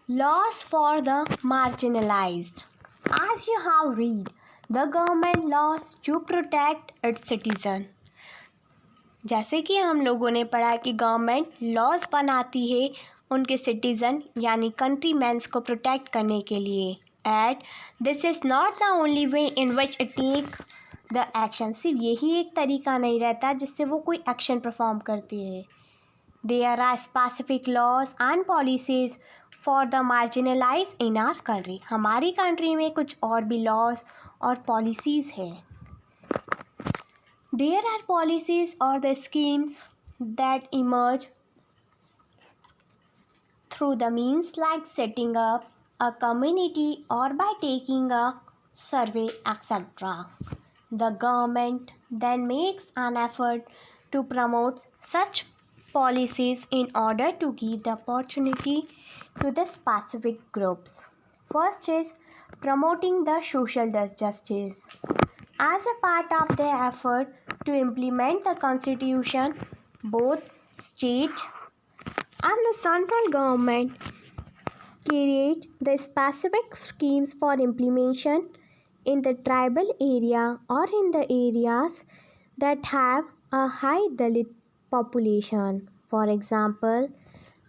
Laws for the marginalized. As you have read, the government laws to protect its citizen. जैसे कि हम लोगों ने पढ़ा कि गवर्नमेंट लॉज बनाती है उनके सिटीज़न यानी कंट्रीमैन्स को प्रोटेक्ट करने के लिए and this is not the only way in which it take the action. सिर्फ यही एक तरीका नहीं रहता जिससे वो कोई एक्शन परफॉर्म करती है. There are specific laws and policies for the marginalize in our country. हमारी कंट्री में कुछ और भी लॉज और पॉलिसीज़ है. There are policies or the schemes that emerge through the means like setting up a community or by taking a survey, etc. The government then makes an effort to promote such policies in order to give the opportunity to the specific groups. First is promoting the social justice. As a part of their effort to implement the constitution, both state and the central government create the specific schemes for implementation in the tribal area or in the areas that have a high Dalit population. For example,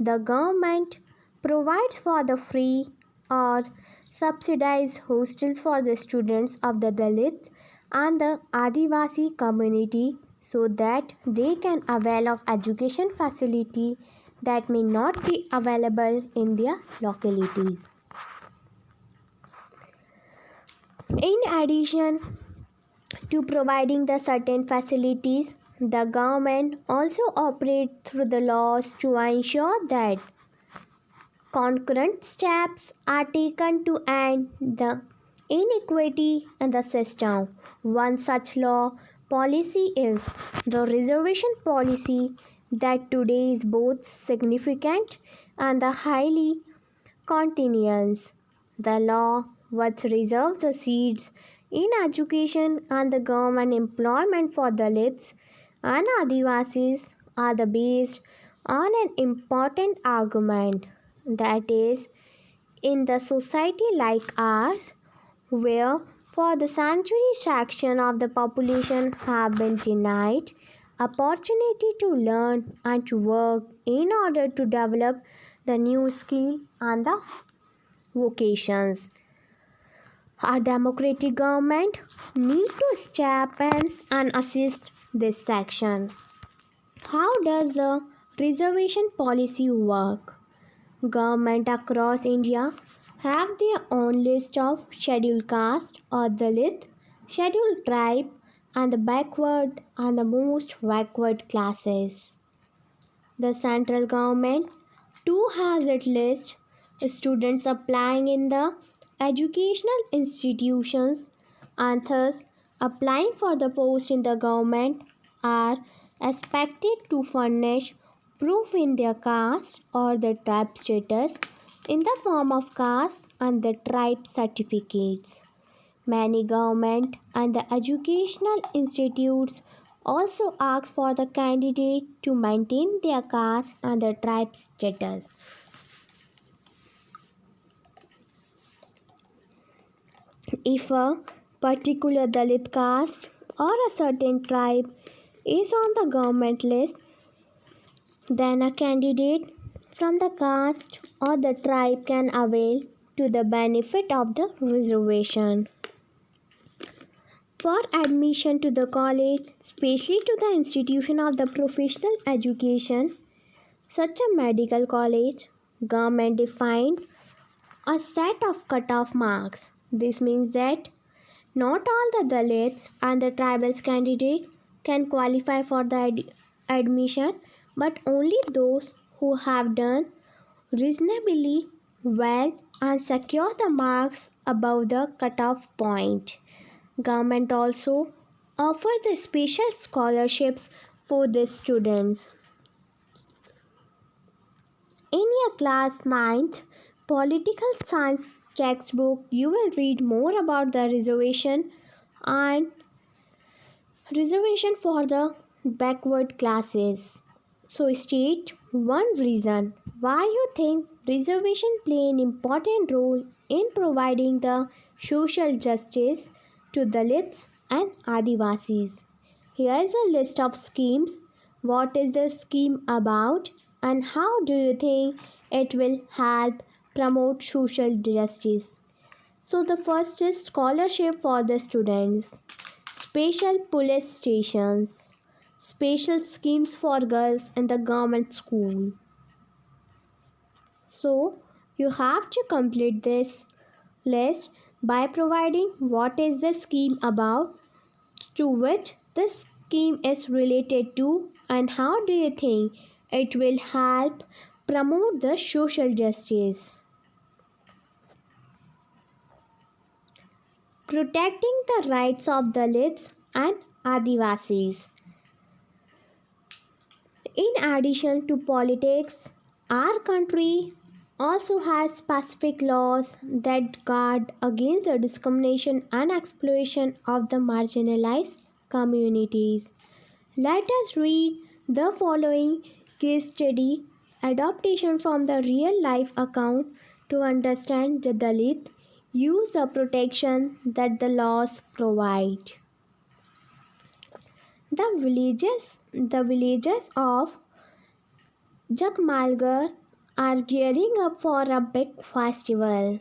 the government provides for the free or subsidized hostels for the students of the Dalit and the Adivasi community so that they can avail of education facility that may not be available in their localities. In addition to providing the certain facilities, the government also operates through the laws to ensure that concurrent steps are taken to end the inequity in the system. One such law policy is the Reservation Policy that today is both significant and highly continuous. The law which reserves the seats in education and the government employment for Dalits and Adivasis are based on an important argument, that is, in the society like ours, where for the centuries section of the population have been denied opportunity to learn and to work in order to develop the new skill and the vocations. A democratic government need to step in and assist this section. How does the reservation policy work? Government across India have their own list of scheduled caste or Dalit, scheduled tribe, and the backward and the most backward classes. The central government too has its list. Students applying in the educational institutions and thus applying for the post in the government are expected to furnish proof in their caste or the tribe status in the form of caste and the tribe certificates. Many government and the educational institutes also ask for the candidate to maintain their caste and the tribe status. If a particular Dalit caste or a certain tribe is on the government list, then a candidate from the caste or the tribe can avail to the benefit of the reservation. For admission to the college, especially to the institution of the professional education, such a medical college, government defined a set of cut-off marks. This means that not all the Dalits and the tribals candidate can qualify for the admission, but only those who have done reasonably well and secure the marks above the cutoff point. Government also offer the special scholarships for the students. In your class 9th political science textbook, you will read more about the reservation and reservation for the backward classes. So state one reason why you think reservation play an important role in providing the social justice to Dalits and Adivasis. Here is a list of schemes. What is the scheme about and how do you think it will help promote social justice? So the first is scholarship for the students, special police stations, special schemes for girls in the government school. So you have to complete this list by providing what is the scheme about, to which this scheme is related to, and how do you think it will help promote the social justice. Protecting the rights of Dalits and Adivasis. In addition to politics, our country also has specific laws that guard against the discrimination and exploitation of the marginalized communities. Let us read the following case study adaptation from the real life account to understand the Dalit use the protection that the laws provide. The villagers of Jakmalgar are gearing up for a big festival.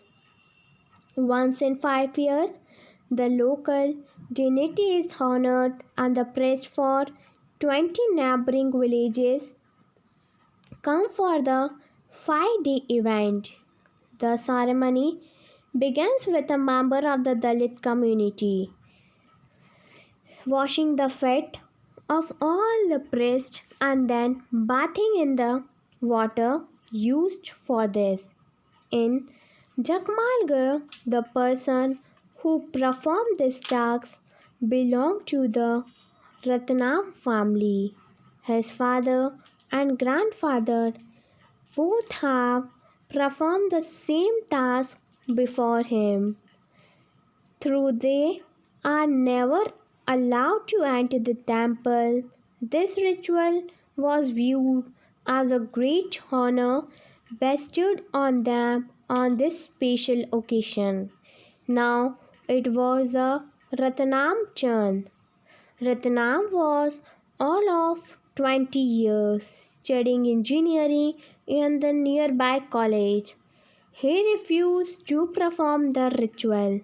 Once in 5 years, the local deity is honored and the priest for 20 neighboring villages come for the 5-day event. The ceremony begins with a member of the Dalit community washing the feet of all the priests and then bathing in the water used for this. In Jakmalgarh, the person who performed this task belonged to the Ratnam family. His father and grandfather both have performed the same task before him. Though they are never allowed to enter the temple, this ritual was viewed as a great honor bestowed on them on this special occasion. Now it was a Ratnam Chand. Ratnam was all of 20 years studying engineering in the nearby college. He refused to perform the ritual.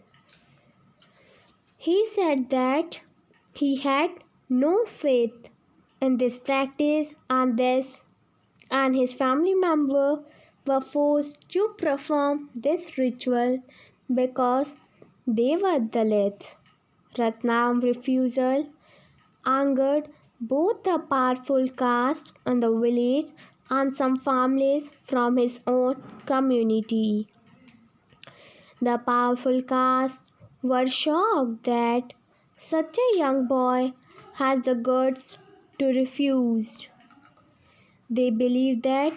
He said that he had no faith in this practice and his family members were forced to perform this ritual because they were Dalits. Ratnam's refusal angered both the powerful caste in the village and some families from his own community. The powerful caste were shocked that such a young boy has the guts to refuse. They believed that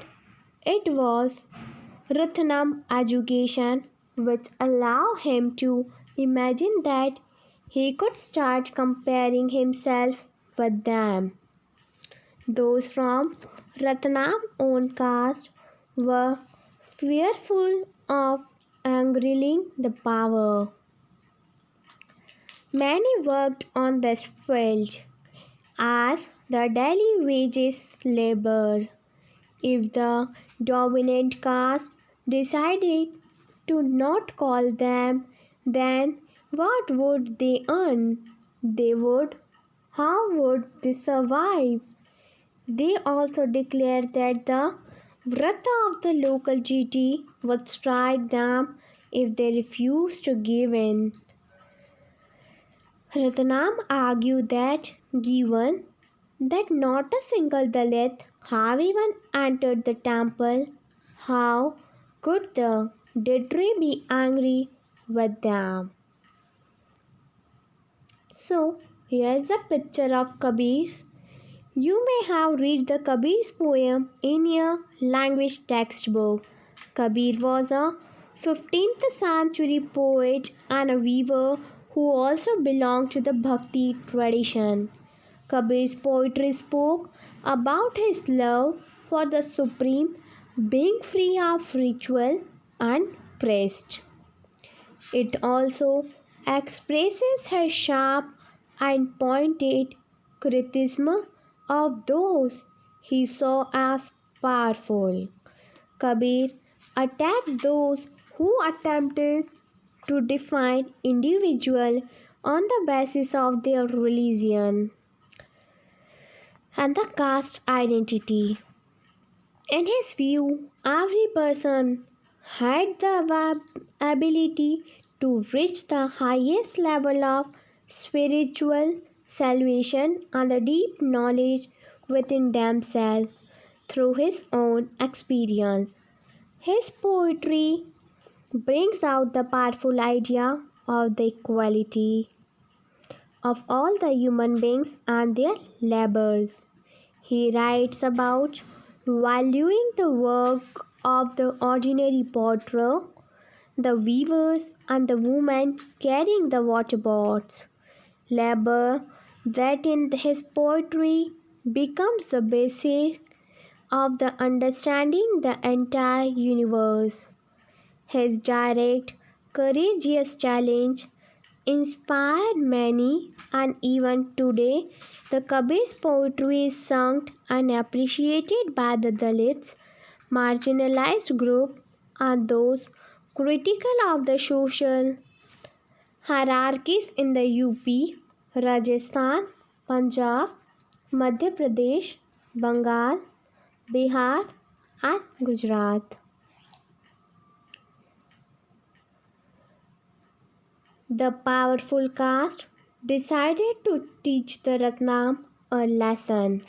it was Ratnam's education which allowed him to imagine that he could start comparing himself with them. Those from Ratnam's own caste were fearful of angering the power. Many worked on this field as the daily wages labor. If the dominant caste decided to not call them, then what would they earn? How would they survive? They also declared that the Vrata of the local deity would strike them if they refused to give in. Ratnam argued that given that not a single Dalit have even entered the temple, how could the deity be angry with them? So, here is a picture of Kabir. You may have read the Kabir's poem in your language textbook. Kabir was a 15th century poet and a weaver who also belonged to the Bhakti tradition. Kabir's poetry spoke about his love for the supreme being free of ritual and priest. It also expresses her sharp and pointed criticism of those he saw as powerful. Kabir attacked those who attempted to define individuals on the basis of their religion and the caste identity. In his view, every person had the ability to reach the highest level of spiritual salvation and the deep knowledge within themselves through his own experience. His poetry brings out the powerful idea of the equality of all the human beings and their labors. He writes about valuing the work of the ordinary potter, the weavers, and the women carrying the water pots. Labor that in his poetry becomes the basis of the understanding the entire universe. His direct, courageous challenge inspired many, and even today, the Kabir's poetry is sung and appreciated by the Dalits, marginalized group, and those critical of the social hierarchies in the UP, Rajasthan, Punjab, Madhya Pradesh, Bengal, Bihar, and Gujarat. The powerful caste decided to teach the Ratnam a lesson.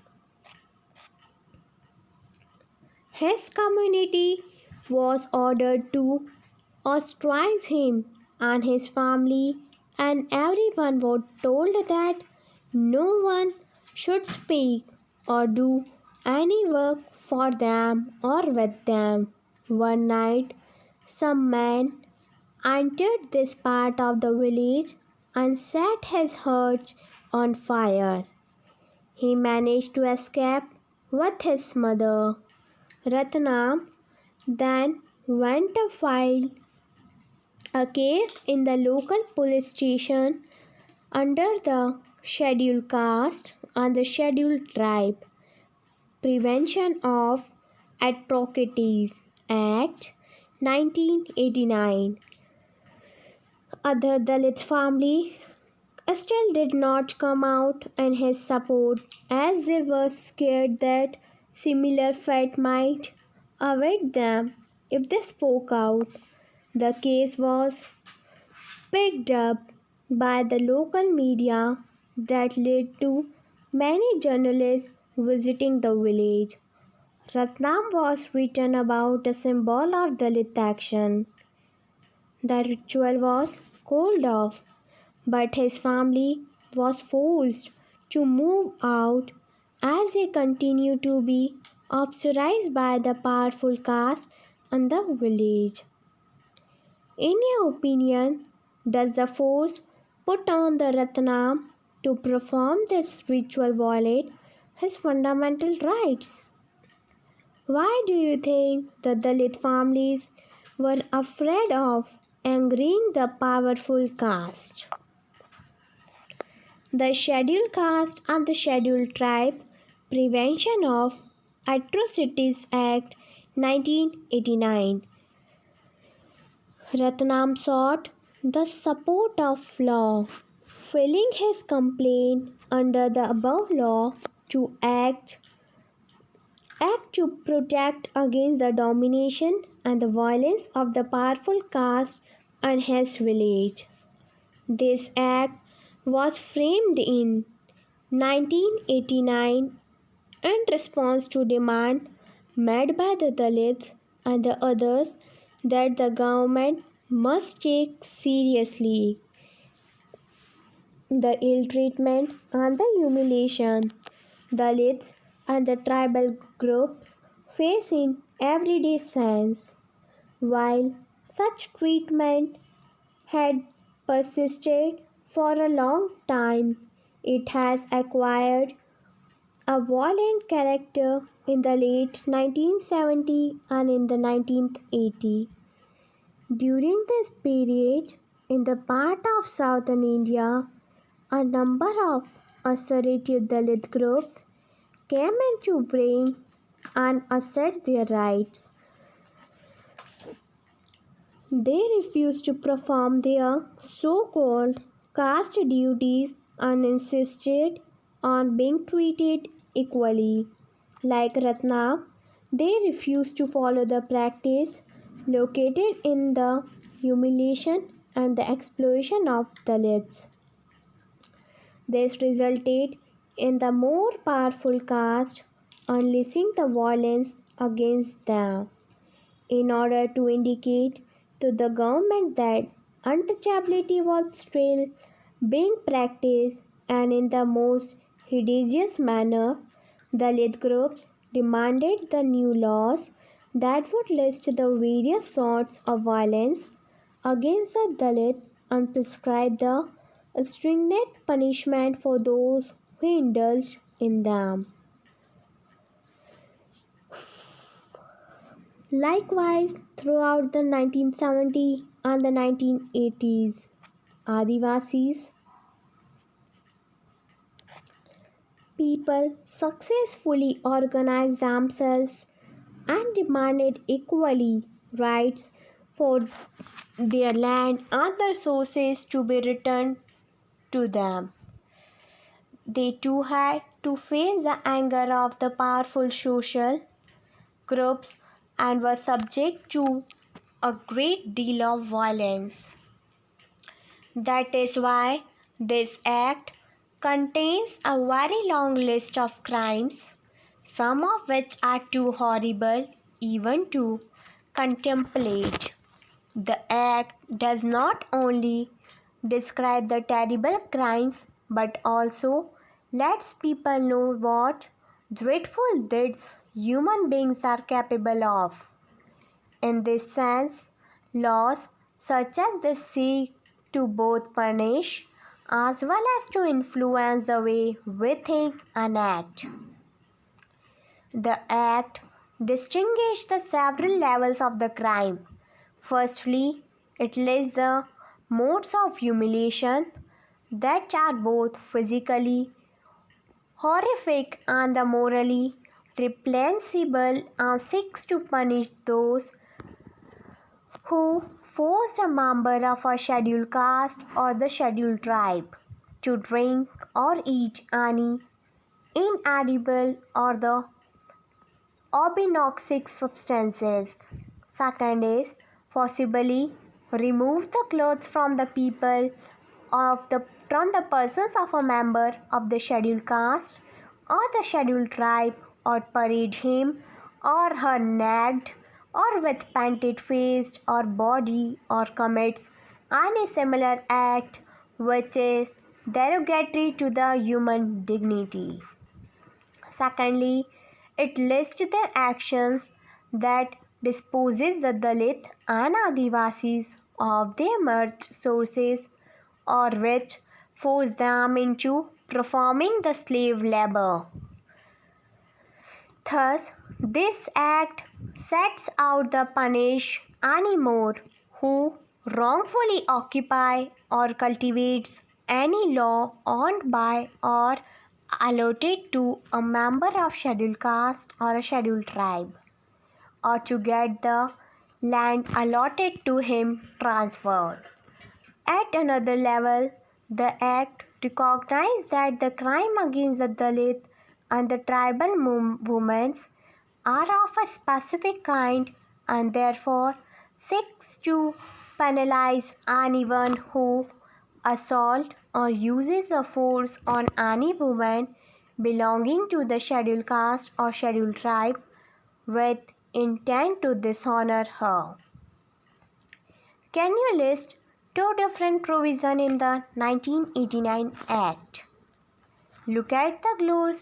His community was ordered to ostracize him and his family, and everyone was told that no one should speak or do any work for them or with them. One night, some man entered this part of the village and set his hut on fire. He managed to escape with his mother. Ratnam then went to file a case in the local police station under the Scheduled Caste and the Scheduled Tribe Prevention of Atrocities Act 1989. Other Dalit family still did not come out in his support as they were scared that similar fate might await them if they spoke out. The case was picked up by the local media that led to many journalists visiting the village. Ratnam was written about a symbol of Dalit action. The ritual was called off, but his family was forced to move out as they continued to be ostracized by the powerful caste in the village. In your opinion, does the force put on the Ratnam to perform this ritual violate his fundamental rights? Why do you think the Dalit families were afraid of angering the powerful caste? The Scheduled Caste and the Scheduled Tribe Prevention of Atrocities Act 1989. Ratnam sought the support of law, filing his complaint under the above law to act to protect against the domination and the violence of the powerful caste in his village. This act was framed in 1989 in response to demand made by the Dalits and the others that the government must take seriously the ill treatment and the humiliation Dalits and the tribal groups face in everyday sense. While such treatment had persisted for a long time, it has acquired a violent character in the late 1970s and in the 1980s. During this period, in the part of southern India, a number of assertive Dalit groups came into being and assert their rights. They refused to perform their so-called caste duties and insisted on being treated equally. Like Ratna, they refused to follow the practice located in the humiliation and the exploitation of Dalits. This resulted in the more powerful caste unleashing the violence against them in order to indicate to the government that untouchability was still being practiced, and in the most hideous manner, Dalit groups demanded the new laws that would list the various sorts of violence against the Dalit and prescribe the stringent punishment for those who indulged in them. Likewise, throughout the 1970s and the 1980s, Adivasis people successfully organized themselves and demanded equally rights for their land and their sources to be returned to them. They too had to face the anger of the powerful social groups and were subject to a great deal of violence. That is why this act contains a very long list of crimes, some of which are too horrible even to contemplate. The act does not only describe the terrible crimes but also lets people know what dreadful deeds human beings are capable of. In this sense, laws such as this seek to both punish as well as to influence the way we think and act. The Act distinguishes the several levels of the crime. Firstly, it lists the modes of humiliation that are both physically horrific and the morally reprehensible and seeks to punish those who forced a member of a scheduled caste or the scheduled tribe to drink or eat any inedible or the obnoxious substances. Second is possibly remove the clothes from the people from the persons of a member of the scheduled caste or the scheduled tribe or parade him or her naked or with painted face or body or commits any similar act which is derogatory to the human dignity. Secondly, it lists the actions that disposes the Dalit and Adivasis of their merged sources or which force them into performing the slave labor. Thus, this act sets out the punish any more who wrongfully occupy or cultivates any law owned by or allotted to a member of scheduled caste or a scheduled tribe, or to get the land allotted to him transferred. At another level, the Act recognizes that the crime against the Dalit and the tribal women are of a specific kind and therefore seeks to penalize anyone who assaults or uses a force on any woman belonging to the scheduled caste or scheduled tribe with intent to dishonor her. Can you list two different provisions in the 1989 Act? Look at the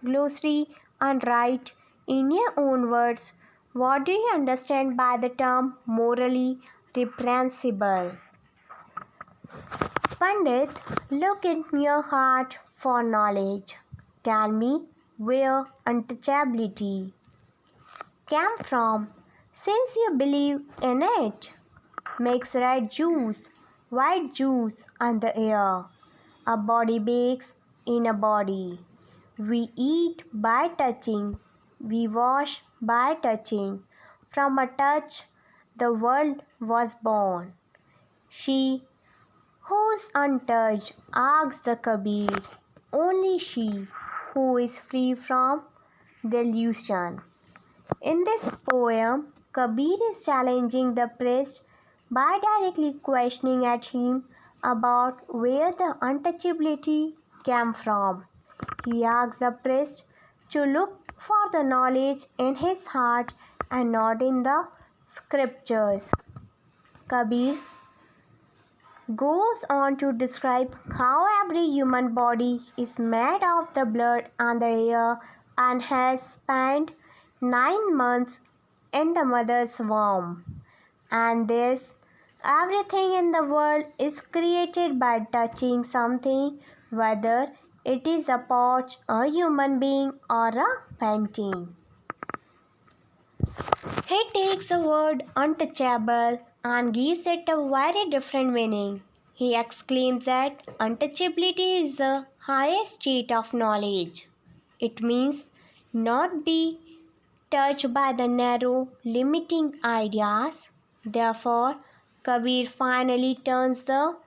glossary and write in your own words what do you understand by the term morally reprehensible. Pandit, look in your heart for knowledge. Tell me where untouchability came from, since you believe in it. Mix red juice, white juice, and the air. A body bakes in a body. We eat by touching. We wash by touching. From a touch, the world was born. She who's untouched, asks the Kabir. Only she who is free from delusion. In this poem, Kabir is challenging the priest by directly questioning at him about where the untouchability came from. He asks the priest to look for the knowledge in his heart and not in the scriptures. Kabir goes on to describe how every human body is made of the blood and the air and has spent 9 months in the mother's womb. And this, everything in the world is created by touching something, whether it is a pouch, a human being, or a painting. He takes the word untouchable and gives it a very different meaning. He exclaims that untouchability is the highest state of knowledge. It means not be touched by the narrow, limiting ideas. Therefore, Kabir finally turns the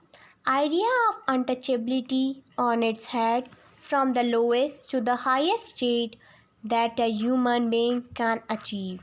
idea of untouchability on its head from the lowest to the highest state that a human being can achieve.